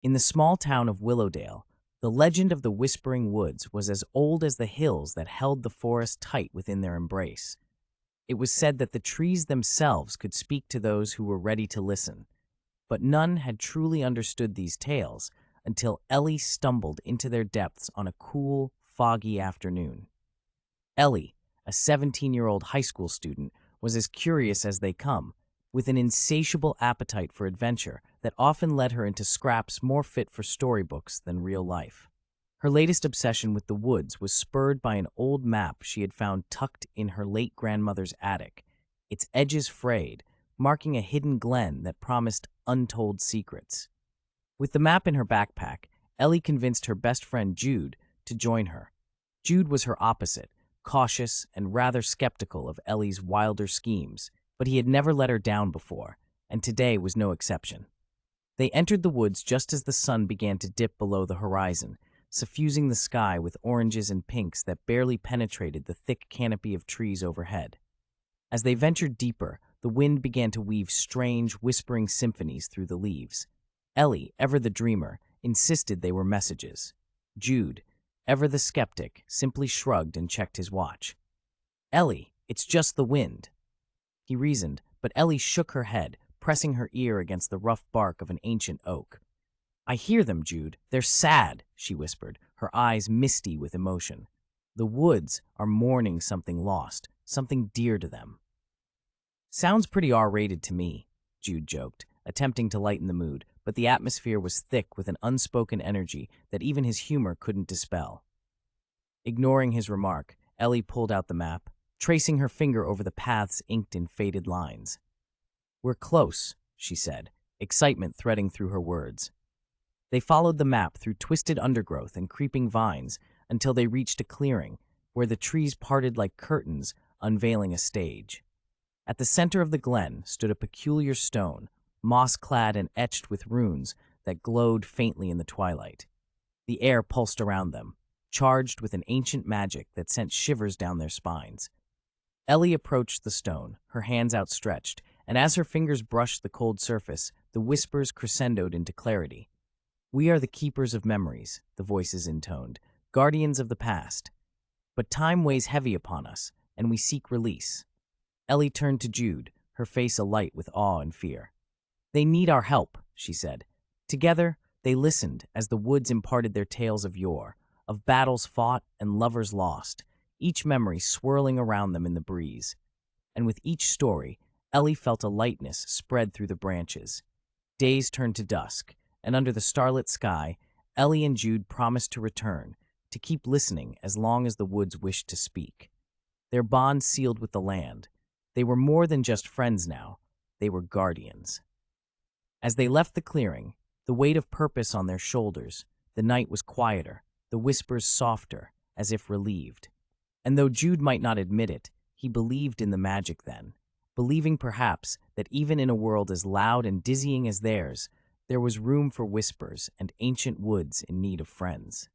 In the small town of Willowdale, the legend of the Whispering Woods was as old as the hills that held the forest tight within their embrace. It was said that the trees themselves could speak to those who were ready to listen, but none had truly understood these tales until Ellie stumbled into their depths on a cool, foggy afternoon. Ellie, a 17-year-old high school student, was as curious as they come, with an insatiable appetite for adventure that often led her into scraps more fit for storybooks than real life. Her latest obsession with the woods was spurred by an old map she had found tucked in her late grandmother's attic, its edges frayed, marking a hidden glen that promised untold secrets. With the map in her backpack, Ellie convinced her best friend Jude to join her. Jude was her opposite, cautious and rather skeptical of Ellie's wilder schemes, but he had never let her down before, and today was no exception. They entered the woods just as the sun began to dip below the horizon, suffusing the sky with oranges and pinks that barely penetrated the thick canopy of trees overhead. As they ventured deeper, the wind began to weave strange, whispering symphonies through the leaves. Ellie, ever the dreamer, insisted they were messages. Jude, ever the skeptic, simply shrugged and checked his watch. "Ellie, it's just the wind," he reasoned, but Ellie shook her head, pressing her ear against the rough bark of an ancient oak. "I hear them, Jude. They're sad," she whispered, her eyes misty with emotion. "The woods are mourning something lost, something dear to them." "Sounds pretty R-rated to me," Jude joked, attempting to lighten the mood, but the atmosphere was thick with an unspoken energy that even his humor couldn't dispel. Ignoring his remark, Ellie pulled out the map, tracing her finger over the paths inked in faded lines. "We're close," she said, excitement threading through her words. They followed the map through twisted undergrowth and creeping vines until they reached a clearing where the trees parted like curtains, unveiling a stage. At the center of the glen stood a peculiar stone, moss-clad and etched with runes that glowed faintly in the twilight. The air pulsed around them, charged with an ancient magic that sent shivers down their spines. Ellie approached the stone, her hands outstretched, and as her fingers brushed the cold surface, the whispers crescendoed into clarity. "We are the keepers of memories," the voices intoned, "guardians of the past. But time weighs heavy upon us, and we seek release." Ellie turned to Jude, her face alight with awe and fear. "They need our help," she said. Together, they listened as the woods imparted their tales of yore, of battles fought and lovers lost, each memory swirling around them in the breeze. And with each story, Ellie felt a lightness spread through the branches. Days turned to dusk, and under the starlit sky, Ellie and Jude promised to return, to keep listening as long as the woods wished to speak. Their bond sealed with the land. They were more than just friends now. They were guardians. As they left the clearing, the weight of purpose on their shoulders, the night was quieter, the whispers softer, as if relieved. And though Jude might not admit it, he believed in the magic then, believing perhaps that even in a world as loud and dizzying as theirs, there was room for whispers and ancient woods in need of friends.